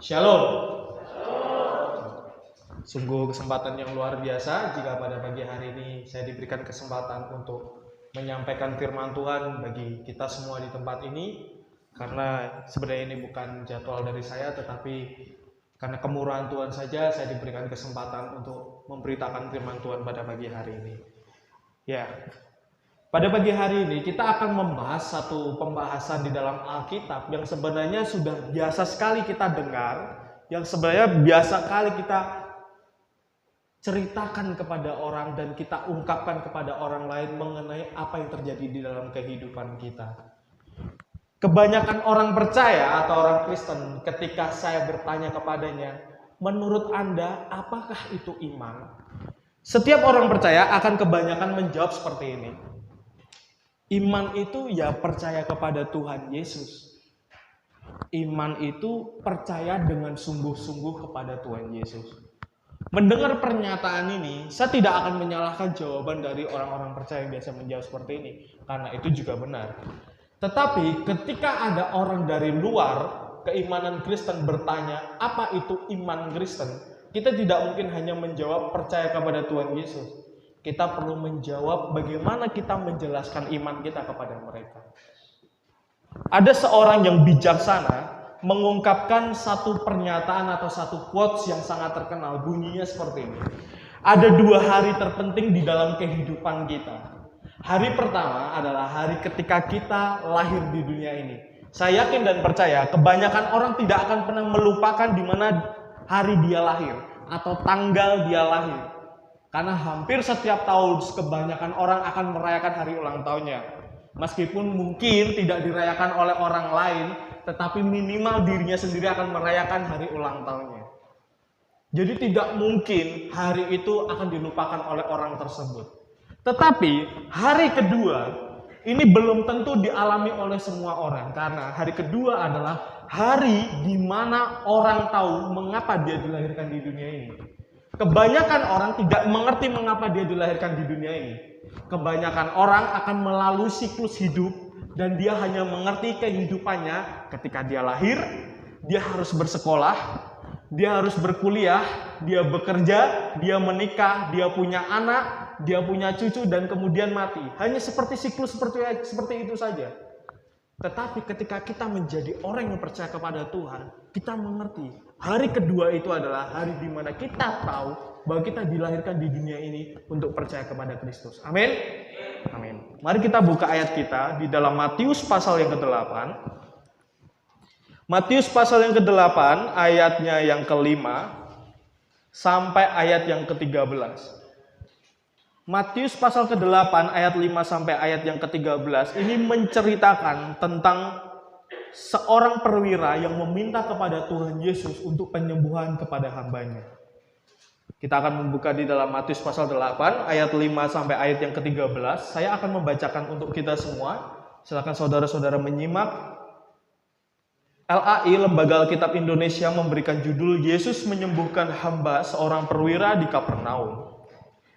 Shalom. Sungguh kesempatan yang luar biasa jika pada pagi hari ini saya diberikan kesempatan untuk menyampaikan firman Tuhan bagi kita semua di tempat ini. Karena sebenarnya ini bukan jadwal dari saya, tetapi karena kemurahan Tuhan saja saya diberikan kesempatan untuk memberitakan firman Tuhan pada pagi hari ini. Ya, pada pagi hari ini kita akan membahas satu pembahasan di dalam Alkitab yang sebenarnya sudah biasa sekali kita dengar, yang sebenarnya biasa sekali kita ceritakan kepada orang dan kita ungkapkan kepada orang lain mengenai apa yang terjadi di dalam kehidupan kita. Kebanyakan orang percaya atau orang Kristen ketika saya bertanya kepadanya, menurut Anda apakah itu iman? Setiap orang percaya akan kebanyakan menjawab seperti ini. Iman itu ya percaya kepada Tuhan Yesus. Iman itu percaya dengan sungguh-sungguh kepada Tuhan Yesus. Mendengar pernyataan ini, saya tidak akan menyalahkan jawaban dari orang-orang percaya yang biasa menjawab seperti ini, karena itu juga benar. Tetapi ketika ada orang dari luar keimanan Kristen bertanya, apa itu iman Kristen? Kita tidak mungkin hanya menjawab percaya kepada Tuhan Yesus. Kita perlu menjawab bagaimana kita menjelaskan iman kita kepada mereka. Ada seorang yang bijaksana mengungkapkan satu pernyataan atau satu quotes yang sangat terkenal, bunyinya seperti ini. Ada dua hari terpenting di dalam kehidupan kita. Hari pertama adalah hari ketika kita lahir di dunia ini. Saya yakin dan percaya kebanyakan orang tidak akan pernah melupakan di mana hari dia lahir atau tanggal dia lahir. Karena hampir setiap tahun kebanyakan orang akan merayakan hari ulang tahunnya. Meskipun mungkin tidak dirayakan oleh orang lain, tetapi minimal dirinya sendiri akan merayakan hari ulang tahunnya. Jadi tidak mungkin hari itu akan dilupakan oleh orang tersebut. Tetapi hari kedua ini belum tentu dialami oleh semua orang. Karena hari kedua adalah hari di mana orang tahu mengapa dia dilahirkan di dunia ini. Kebanyakan orang tidak mengerti mengapa dia dilahirkan di dunia ini. Kebanyakan orang akan melalui siklus hidup dan dia hanya mengerti kehidupannya ketika dia lahir, dia harus bersekolah, dia harus berkuliah, dia bekerja, dia menikah, dia punya anak, dia punya cucu dan kemudian mati. Hanya seperti siklus seperti itu saja. Tetapi ketika kita menjadi orang yang percaya kepada Tuhan, kita mengerti hari kedua itu adalah hari di mana kita tahu bahwa kita dilahirkan di dunia ini untuk percaya kepada Kristus. Amin. Amin. Mari kita buka ayat kita di dalam Matius pasal yang ke-8. Matius pasal yang ke-8 ayatnya yang ke-5 sampai ayat yang ke-13. Matius pasal ke-8 ayat 5 sampai ayat yang ke-13 ini menceritakan tentang seorang perwira yang meminta kepada Tuhan Yesus untuk penyembuhan kepada hambanya. Kita akan membuka di dalam Matius pasal 8 ayat 5 sampai ayat yang ke-13. Saya akan membacakan untuk kita semua. Silakan saudara-saudara menyimak. LAI, Lembaga Alkitab Indonesia, memberikan judul Yesus menyembuhkan hamba seorang perwira di Kapernaum.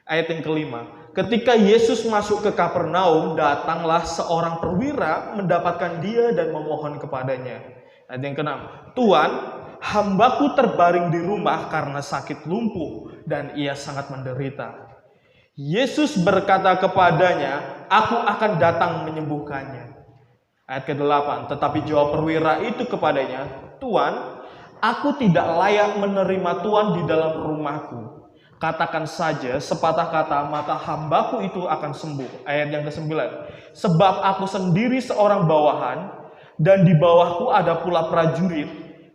Ayat yang kelima, ketika Yesus masuk ke Kapernaum, datanglah seorang perwira mendapatkan dia dan memohon kepadanya. Ayat yang keenam, Tuhan, hambaku terbaring di rumah karena sakit lumpuh dan ia sangat menderita. Yesus berkata kepadanya, aku akan datang menyembuhkannya. Ayat ke-8, tetapi jawab perwira itu kepadanya, Tuhan, aku tidak layak menerima Tuhan di dalam rumahku. Katakan saja sepatah kata, maka hambaku itu akan sembuh. Ayat yang ke-9. Sebab aku sendiri seorang bawahan, dan di bawahku ada pula prajurit.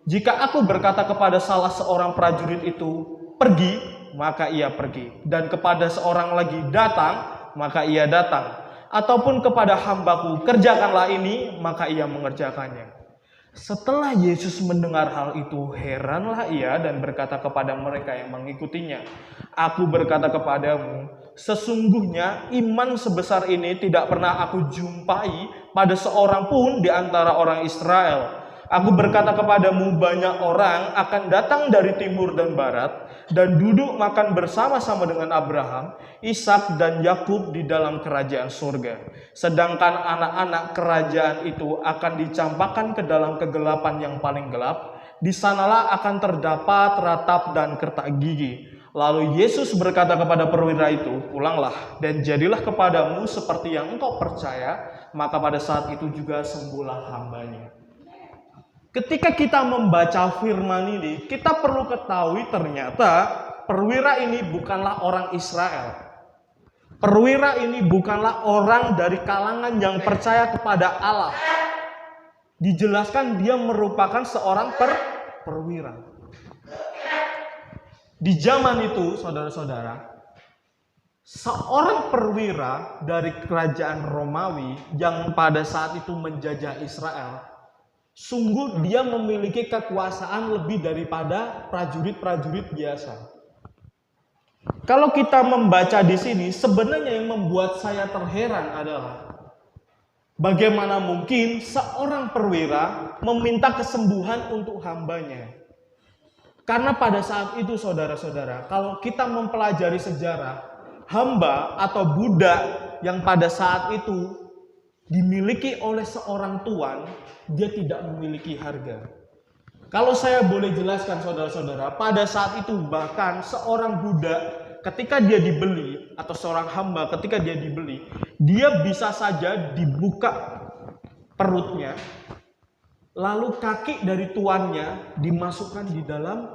Jika aku berkata kepada salah seorang prajurit itu, pergi, maka ia pergi. Dan kepada seorang lagi, datang, maka ia datang. Ataupun kepada hambaku, kerjakanlah ini, maka ia mengerjakannya. Setelah Yesus mendengar hal itu, heranlah ia dan berkata kepada mereka yang mengikutinya, aku berkata kepadamu, sesungguhnya iman sebesar ini tidak pernah aku jumpai pada seorang pun di antara orang Israel. Aku berkata kepadamu, banyak orang akan datang dari timur dan barat dan duduk makan bersama-sama dengan Abraham, Ishak dan Yakub di dalam kerajaan surga. Sedangkan anak-anak kerajaan itu akan dicampakkan ke dalam kegelapan yang paling gelap, Di sanalah akan terdapat ratap dan kertak gigi. Lalu Yesus berkata kepada perwira itu, pulanglah dan jadilah kepadamu seperti yang engkau percaya. Maka pada saat itu juga sembuhlah hambanya. Ketika kita membaca firman ini, kita perlu ketahui ternyata perwira ini bukanlah orang Israel. Perwira ini bukanlah orang dari kalangan yang percaya kepada Allah. Dijelaskan dia merupakan seorang perwira. Di zaman itu, saudara-saudara, seorang perwira dari kerajaan Romawi yang pada saat itu menjajah Israel, sungguh dia memiliki kekuasaan lebih daripada prajurit-prajurit biasa. Kalau kita membaca di sini, sebenarnya yang membuat saya terheran adalah bagaimana mungkin seorang perwira meminta kesembuhan untuk hambanya. Karena pada saat itu saudara-saudara, kalau kita mempelajari sejarah, hamba atau budak yang pada saat itu dimiliki oleh seorang tuan, dia tidak memiliki harga. Kalau saya boleh jelaskan saudara-saudara, pada saat itu bahkan seorang budak ketika dia dibeli, atau seorang hamba ketika dia dibeli, dia bisa saja dibuka perutnya, lalu kaki dari tuannya dimasukkan di dalam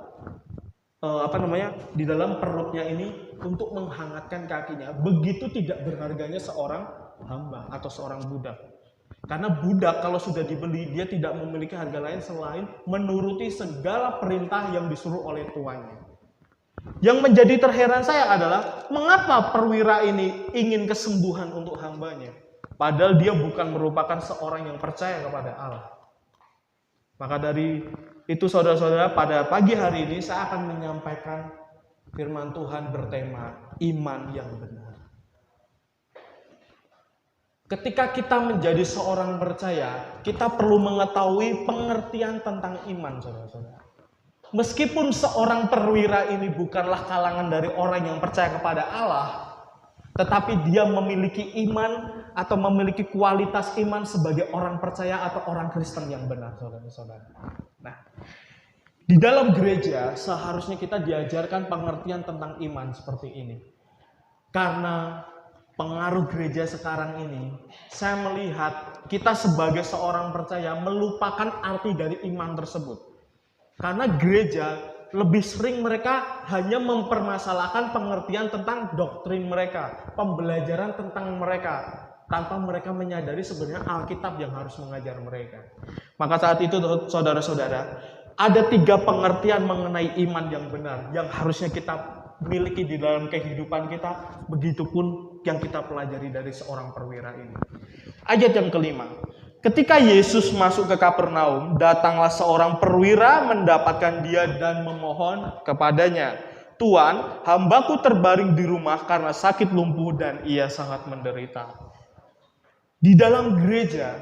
di dalam perutnya ini untuk menghangatkan kakinya. Begitu tidak berharganya seorang hamba atau seorang budak. Karena budak kalau sudah dibeli, dia tidak memiliki harga lain selain menuruti segala perintah yang disuruh oleh tuannya. Yang menjadi terheran saya adalah mengapa perwira ini ingin kesembuhan untuk hambanya, padahal dia bukan merupakan seorang yang percaya kepada Allah. Maka dari itu saudara-saudara, pada pagi hari ini saya akan menyampaikan firman Tuhan bertema iman yang benar. Ketika kita menjadi seorang percaya, kita perlu mengetahui pengertian tentang iman, saudara-saudara. Meskipun seorang perwira ini bukanlah kalangan dari orang yang percaya kepada Allah, tetapi dia memiliki iman atau memiliki kualitas iman sebagai orang percaya atau orang Kristen yang benar, saudara-saudara. Nah, di dalam gereja seharusnya kita diajarkan pengertian tentang iman seperti ini. Karena pengaruh gereja sekarang ini, saya melihat kita sebagai seorang percaya melupakan arti dari iman tersebut. Karena gereja lebih sering mereka hanya mempermasalahkan pengertian tentang doktrin mereka, pembelajaran tentang mereka, tanpa mereka menyadari sebenarnya Alkitab yang harus mengajar mereka. Maka saat itu saudara-saudara, ada 3 pengertian mengenai iman yang benar yang harusnya kita miliki di dalam kehidupan kita, begitupun yang kita pelajari dari seorang perwira ini. Ayat yang kelima, ketika Yesus masuk ke Kapernaum, datanglah seorang perwira mendapatkan dia dan memohon kepadanya, "Tuan, hambaku terbaring di rumah karena sakit lumpuh dan ia sangat menderita." Di dalam gereja,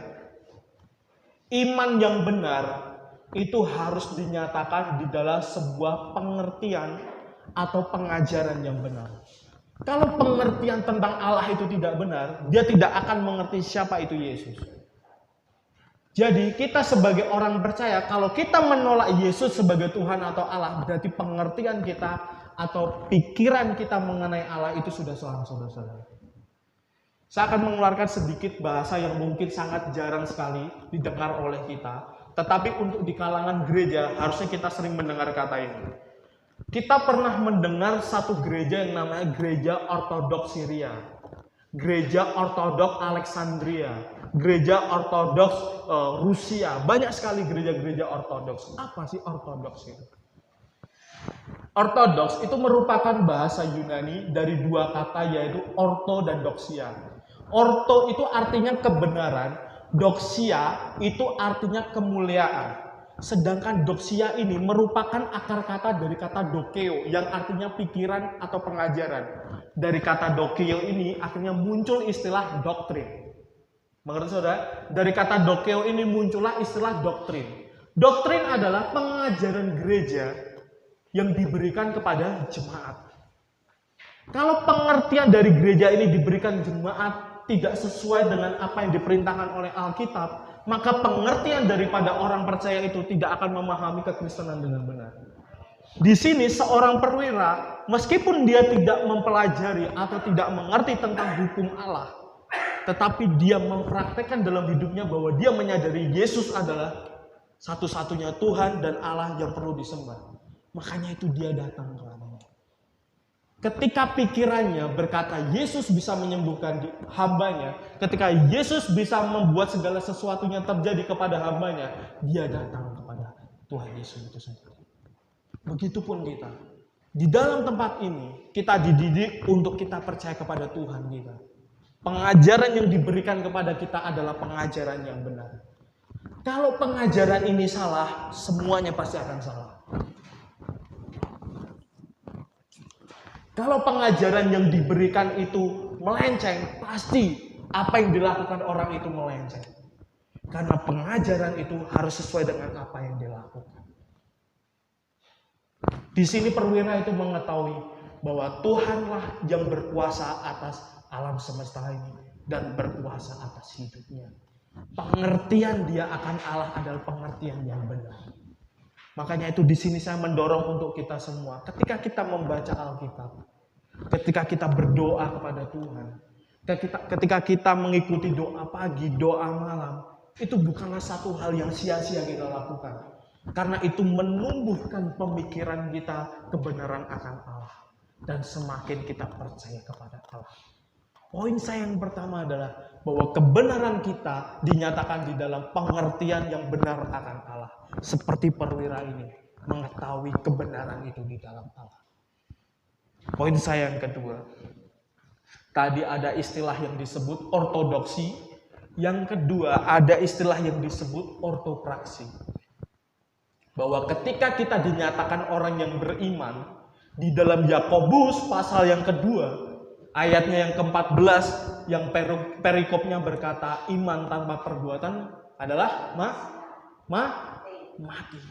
iman yang benar itu harus dinyatakan di dalam sebuah pengertian atau pengajaran yang benar. Kalau pengertian tentang Allah itu tidak benar, dia tidak akan mengerti siapa itu Yesus. Jadi kita sebagai orang percaya, kalau kita menolak Yesus sebagai Tuhan atau Allah, berarti pengertian kita atau pikiran kita mengenai Allah itu sudah salah, saudara-saudara. Saya akan mengeluarkan sedikit bahasa yang mungkin sangat jarang sekali didengar oleh kita, tetapi untuk di kalangan gereja harusnya kita sering mendengar kata ini. Kita pernah mendengar satu gereja yang namanya Gereja Ortodoks Syria, Gereja Ortodoks Alexandria, Gereja Ortodoks Rusia. Banyak sekali gereja-gereja ortodoks. Apa sih ortodoks itu? Ortodoks itu merupakan bahasa Yunani dari 2 kata, yaitu orto dan doxia. Orto itu artinya kebenaran, doxia itu artinya kemuliaan. Sedangkan doxia ini merupakan akar kata dari kata dokeo yang artinya pikiran atau pengajaran. Dari kata dokeo ini akhirnya muncul istilah doktrin. Mengerti saudara? Dari kata dokeo ini muncullah istilah doktrin. Doktrin adalah pengajaran gereja yang diberikan kepada jemaat. Kalau pengertian dari gereja ini diberikan jemaat tidak sesuai dengan apa yang diperintahkan oleh Alkitab, maka pengertian daripada orang percaya itu tidak akan memahami kekristenan dengan benar. Di sini seorang perwira, meskipun dia tidak mempelajari atau tidak mengerti tentang hukum Allah, tetapi dia mempraktekkan dalam hidupnya bahwa dia menyadari Yesus adalah satu-satunya Tuhan dan Allah yang perlu disembah. Makanya itu dia datang kepadanya. Ketika pikirannya berkata Yesus bisa menyembuhkan hambanya, ketika Yesus bisa membuat segala sesuatunya terjadi kepada hambanya, dia datang kepada Tuhan Yesus itu sendiri. Begitupun kita. Di dalam tempat ini, kita dididik untuk kita percaya kepada Tuhan kita. Pengajaran yang diberikan kepada kita adalah pengajaran yang benar. Kalau pengajaran ini salah, semuanya pasti akan salah. Kalau pengajaran yang diberikan itu melenceng, pasti apa yang dilakukan orang itu melenceng. Karena pengajaran itu harus sesuai dengan apa yang dilakukan. Di sini perwira itu mengetahui bahwa Tuhanlah yang berkuasa atas alam semesta ini dan berkuasa atas hidupnya. Pengertian dia akan Allah adalah pengertian yang benar. Makanya itu di sini saya mendorong untuk kita semua. Ketika kita membaca Alkitab, ketika kita berdoa kepada Tuhan, ketika kita mengikuti doa pagi, doa malam, itu bukanlah satu hal yang sia-sia kita lakukan. Karena itu menumbuhkan pemikiran kita kebenaran akan Allah. Dan semakin kita percaya kepada Allah. Poin saya yang pertama adalah bahwa kebenaran kita dinyatakan di dalam pengertian yang benar akan Allah. Seperti perwira ini mengetahui kebenaran itu di dalam Allah. Poin saya yang kedua. Tadi ada istilah yang disebut ortodoksi. Yang kedua ada istilah yang disebut ortopraksi. Bahwa ketika kita dinyatakan orang yang beriman, di dalam Yakobus pasal yang kedua, ayatnya yang ke-14, yang perikopnya berkata, iman tanpa perbuatan adalah mati.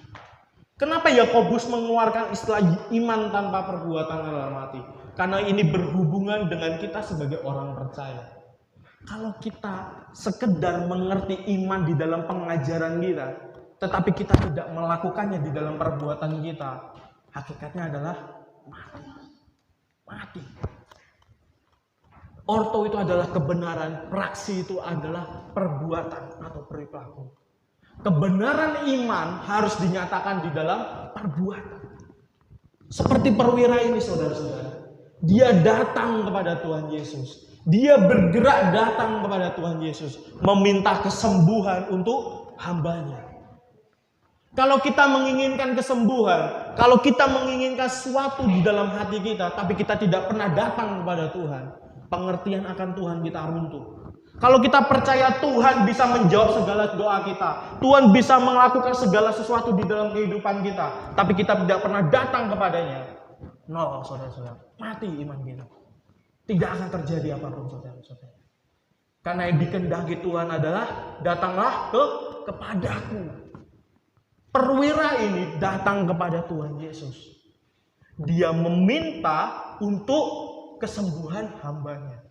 Kenapa Yakobus mengeluarkan istilah iman tanpa perbuatan adalah mati? Karena ini berhubungan dengan kita sebagai orang percaya. Kalau kita sekedar mengerti iman di dalam pengajaran kita, tetapi kita tidak melakukannya di dalam perbuatan kita, hakikatnya adalah mati. Orto itu adalah kebenaran, praksi itu adalah perbuatan atau perilaku. Kebenaran iman harus dinyatakan di dalam perbuatan. Seperti perwira ini, saudara-saudara. Dia datang kepada Tuhan Yesus. Dia bergerak datang kepada Tuhan Yesus. Meminta kesembuhan untuk hambanya. Kalau kita menginginkan kesembuhan, kalau kita menginginkan sesuatu di dalam hati kita, tapi kita tidak pernah datang kepada Tuhan, pengertian akan Tuhan kita runtuh. Kalau kita percaya Tuhan bisa menjawab segala doa kita, Tuhan bisa melakukan segala sesuatu di dalam kehidupan kita, tapi kita tidak pernah datang kepadanya, no, saudara-saudara, mati iman kita. Tidak akan terjadi apapun, saudara-saudara. Karena yang dikehendaki Tuhan adalah datanglah kepadaku. Perwira ini datang kepada Tuhan Yesus. Dia meminta untuk kesembuhan hambanya.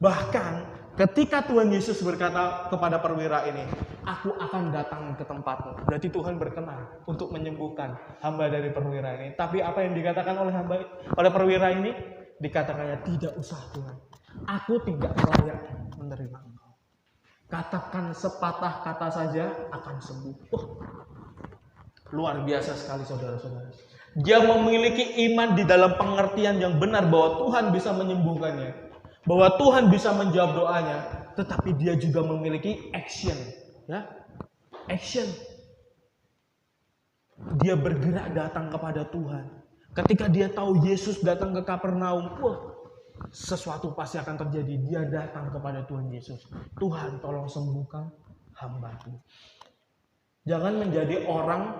Bahkan ketika Tuhan Yesus berkata kepada perwira ini, aku akan datang ke tempatmu. Berarti Tuhan berkenan untuk menyembuhkan hamba dari perwira ini. Tapi apa yang dikatakan oleh perwira ini? Dikatakannya, tidak usah Tuhan. Aku tidak layak menerima engkau. Katakan sepatah kata saja akan sembuh. Luar biasa sekali, saudara-saudara. Dia memiliki iman di dalam pengertian yang benar bahwa Tuhan bisa menyembuhkannya, bahwa Tuhan bisa menjawab doanya, tetapi dia juga memiliki action, ya, action. Dia bergerak datang kepada Tuhan. Ketika dia tahu Yesus datang ke Kapernaum, sesuatu pasti akan terjadi. Dia datang kepada Tuhan Yesus. Tuhan, tolong sembuhkan hamba-Mu. Jangan menjadi orang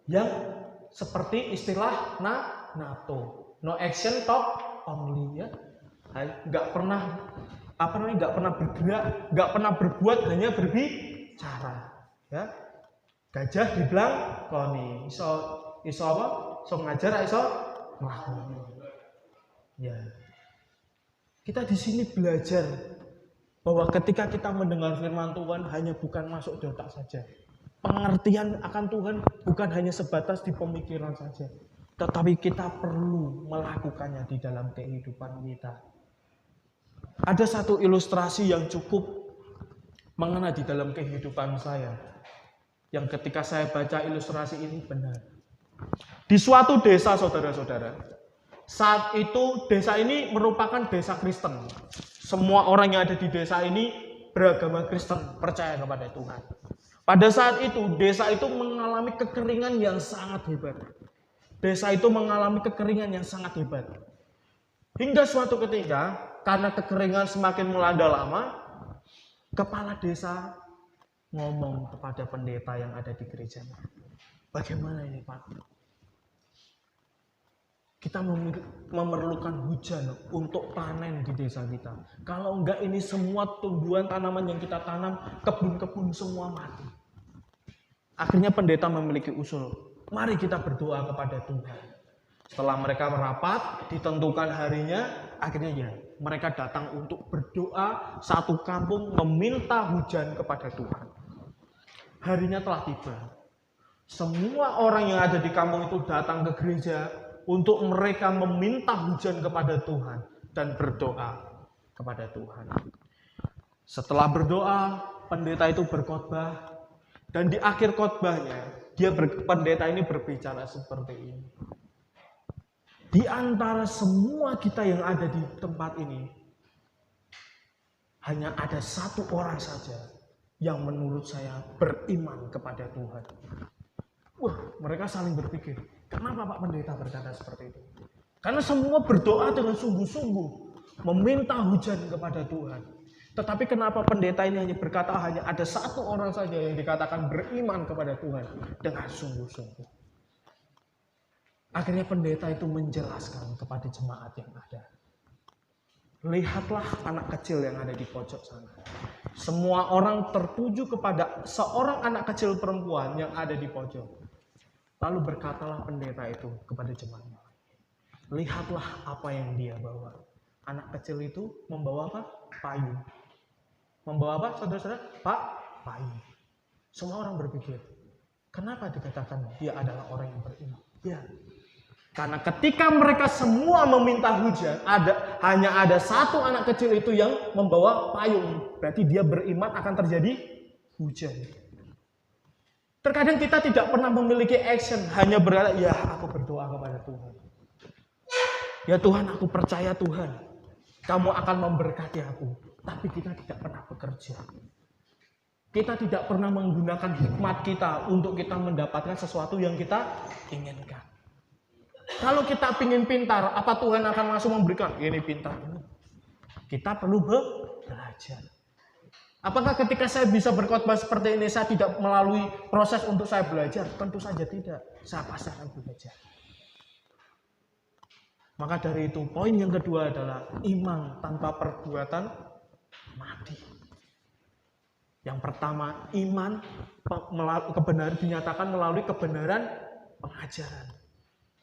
yang seperti istilah NATO, no action talk only, ya. Nggak pernah bergerak, nggak pernah berbuat, hanya berbicara, ya. Gajah dibilang koni, iso apa? So ngajar, iso ngelakuin. Ya. Kita di sini belajar Bahwa ketika kita mendengar firman Tuhan hanya bukan masuk di otak saja. Pengertian akan Tuhan bukan hanya sebatas di pemikiran saja. Tetapi kita perlu melakukannya di dalam kehidupan kita. Ada satu ilustrasi yang cukup mengena di dalam kehidupan saya. Yang ketika saya baca ilustrasi ini benar. Di suatu desa, saudara-saudara, saat itu desa ini merupakan desa Kristen. Semua orang yang ada di desa ini beragama Kristen, percaya kepada Tuhan. Pada saat itu, desa itu mengalami kekeringan yang sangat hebat. Desa itu mengalami kekeringan yang sangat hebat. Hingga suatu ketika, karena kekeringan semakin melanda lama, kepala desa ngomong kepada pendeta yang ada di gerejanya. Bagaimana ini, Pak? Kita memerlukan hujan untuk panen di desa kita. Kalau enggak, ini semua tumbuhan tanaman yang kita tanam, kebun-kebun semua mati. Akhirnya pendeta memiliki usul. Mari kita berdoa kepada Tuhan. Setelah mereka merapat, ditentukan harinya, akhirnya ya, mereka datang untuk berdoa satu kampung meminta hujan kepada Tuhan. Harinya telah tiba. Semua orang yang ada di kampung itu datang ke gereja untuk mereka meminta hujan kepada Tuhan dan berdoa kepada Tuhan. Setelah berdoa, pendeta itu berkhotbah dan di akhir khotbahnya pendeta ini berbicara seperti ini. Di antara semua kita yang ada di tempat ini, hanya ada satu orang saja yang menurut saya beriman kepada Tuhan. Wah, mereka saling berpikir, kenapa Pak Pendeta berkata seperti itu? Karena semua berdoa dengan sungguh-sungguh, meminta hujan kepada Tuhan. Tetapi kenapa pendeta ini hanya berkata hanya ada satu orang saja yang dikatakan beriman kepada Tuhan dengan sungguh-sungguh? Akhirnya pendeta itu menjelaskan kepada jemaat yang ada. Lihatlah anak kecil yang ada di pojok sana. Semua orang tertuju kepada seorang anak kecil perempuan yang ada di pojok. Lalu berkatalah pendeta itu kepada jemaatnya. Lihatlah apa yang dia bawa. Anak kecil itu membawa apa? Payung. Membawa apa, saudara-saudara? Payung. Semua orang berpikir, kenapa dikatakan dia adalah orang yang beriman? Ya, karena ketika mereka semua meminta hujan, hanya ada satu anak kecil itu yang membawa payung. Berarti dia beriman akan terjadi hujan. Terkadang kita tidak pernah memiliki action, hanya berkata, ya aku berdoa kepada Tuhan. Ya Tuhan, aku percaya Tuhan, kamu akan memberkati aku. Tapi kita tidak pernah bekerja. Kita tidak pernah menggunakan hikmat kita untuk kita mendapatkan sesuatu yang kita inginkan. Kalau kita ingin pintar, apa Tuhan akan langsung memberikan? Ini pintar. Kita perlu belajar. Apakah ketika saya bisa berkhotbah seperti ini, saya tidak melalui proses untuk saya belajar? Tentu saja tidak. Saya pasti akan belajar. Maka dari itu, poin yang kedua adalah iman tanpa perbuatan mati. Yang pertama, iman kebenaran dinyatakan melalui kebenaran pengajaran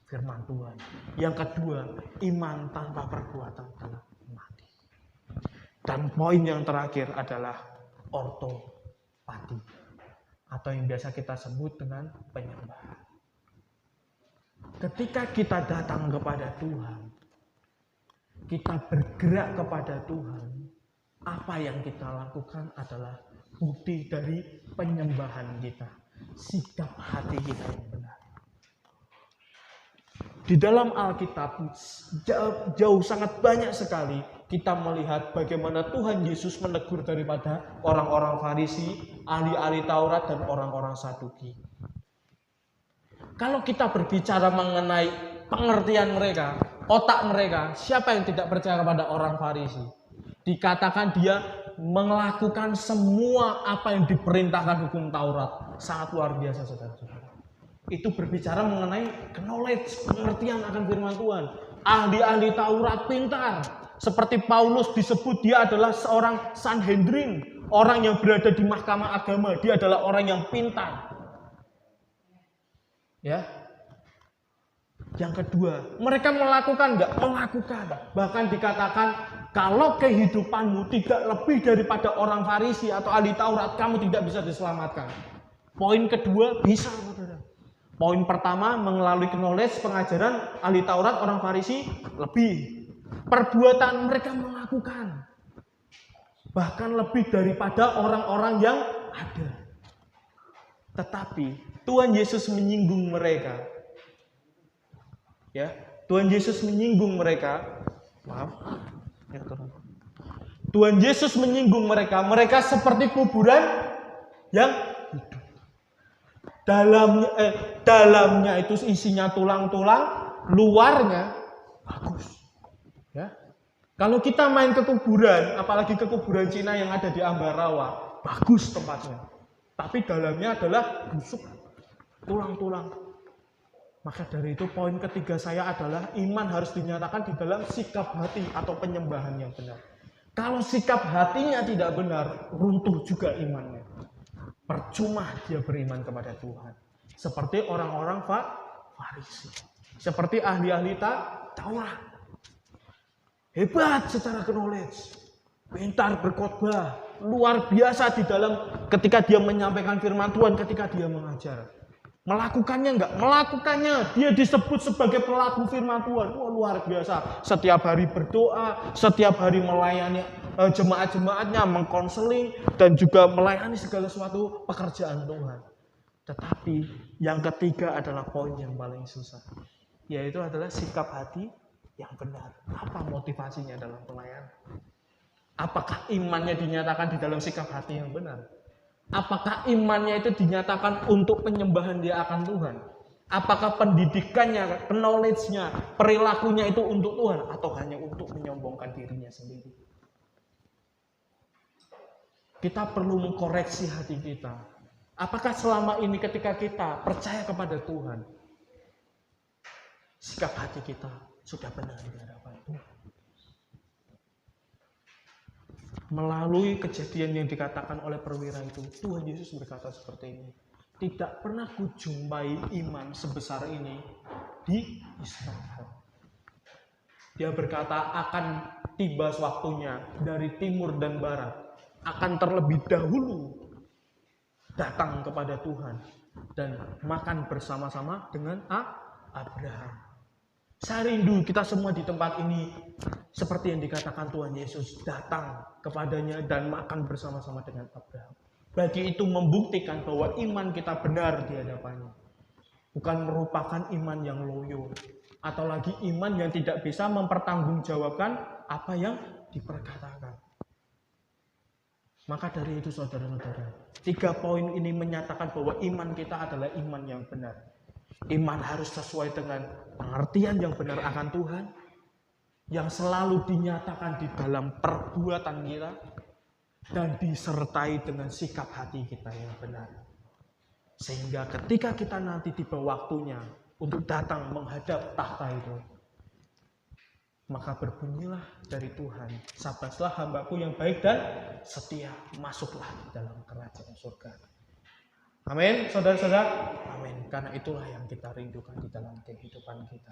firman Tuhan. Yang kedua, iman tanpa perbuatan adalah mati. Dan poin yang terakhir adalah ortopati, atau yang biasa kita sebut dengan penyembahan. Ketika kita datang kepada Tuhan, kita bergerak kepada Tuhan, apa yang kita lakukan adalah bukti dari penyembahan kita, sikap hati kita yang benar. Di dalam Alkitab jauh sangat banyak sekali kita melihat bagaimana Tuhan Yesus menegur daripada orang-orang Farisi, ahli-ahli Taurat dan orang-orang Saduki. Kalau kita berbicara mengenai pengertian mereka, otak mereka, siapa yang tidak percaya kepada orang Farisi? Dikatakan dia melakukan semua apa yang diperintahkan hukum Taurat. Sangat luar biasa, saudara-saudara. Itu berbicara mengenai knowledge, pengertian akan firman Tuhan. Ahli-ahli Taurat pintar. Seperti Paulus disebut dia adalah seorang Sanhedrin. Orang yang berada di mahkamah agama. Dia adalah orang yang pintar. Ya. Yang kedua, mereka melakukan enggak? Melakukan. Bahkan dikatakan Kalau kehidupanmu tidak lebih daripada orang Farisi atau ahli Taurat, kamu tidak bisa diselamatkan. Poin kedua, bisa, saudara. Poin pertama, melalui knowledge, pengajaran ahli Taurat, orang Farisi, lebih. Perbuatan mereka melakukan. Bahkan lebih daripada orang-orang yang ada. Tetapi, Tuhan Yesus menyinggung mereka. Ya, Tuhan Yesus menyinggung mereka. Maaf. Ya, Tuhan Yesus menyinggung mereka. Mereka seperti kuburan yang hidup. Dalamnya itu isinya tulang-tulang, luarnya bagus. Ya. Kalau kita main ke kuburan, apalagi ke kuburan Cina yang ada di Ambarawa, bagus tempatnya. Tapi dalamnya adalah busuk, tulang-tulang. Maka dari itu poin ketiga saya adalah iman harus dinyatakan di dalam sikap hati atau penyembahan yang benar. Kalau sikap hatinya tidak benar, runtuh juga imannya. Percuma dia beriman kepada Tuhan. Seperti orang-orang Farisi. Seperti ahli-ahli Taurat. Hebat secara knowledge. Pintar berkhotbah. Luar biasa di dalam ketika dia menyampaikan firman Tuhan, ketika dia mengajar. Melakukannya enggak? Melakukannya. Dia disebut sebagai pelaku firman Tuhan. Wah, luar biasa. Setiap hari berdoa, setiap hari melayani jemaat-jemaatnya, mengkonseling, dan juga melayani segala sesuatu pekerjaan Tuhan. Tetapi yang ketiga adalah poin yang paling susah. Yaitu adalah sikap hati yang benar. Apa motivasinya dalam pelayanan? Apakah imannya dinyatakan di dalam sikap hati yang benar? Apakah imannya itu dinyatakan untuk penyembahan dia akan Tuhan? Apakah pendidikannya, knowledge-nya, perilakunya itu untuk Tuhan atau hanya untuk menyombongkan dirinya sendiri? Kita perlu mengkoreksi hati kita. Apakah selama ini ketika kita percaya kepada Tuhan, sikap hati kita sudah benar di hadapan Tuhan? Melalui kejadian yang dikatakan oleh perwira itu, Tuhan Yesus berkata seperti ini. Tidak pernah kujumpai iman sebesar ini di Israel. Dia berkata akan tiba waktunya dari timur dan barat. Akan terlebih dahulu datang kepada Tuhan. Dan makan bersama-sama dengan Abraham. Saya rindu kita semua di tempat ini seperti yang dikatakan Tuhan Yesus, datang kepadanya dan makan bersama-sama dengan Abraham. Bagi itu membuktikan bahwa iman kita benar di hadapannya. Bukan merupakan iman yang loyo atau lagi iman yang tidak bisa mempertanggungjawabkan apa yang diperkatakan. Maka dari itu saudara-saudara, 3 poin ini menyatakan bahwa iman kita adalah iman yang benar. Iman harus sesuai dengan pengertian yang benar akan Tuhan, yang selalu dinyatakan di dalam perbuatan kita, dan disertai dengan sikap hati kita yang benar. Sehingga ketika kita nanti tiba waktunya untuk datang menghadap tahta itu, maka berbunyilah dari Tuhan, "Sabaslah hambaku yang baik dan setia, masuklah dalam kerajaan surga." Amin, saudara-saudara. Amin. Karena itulah yang kita rindukan di dalam kehidupan kita.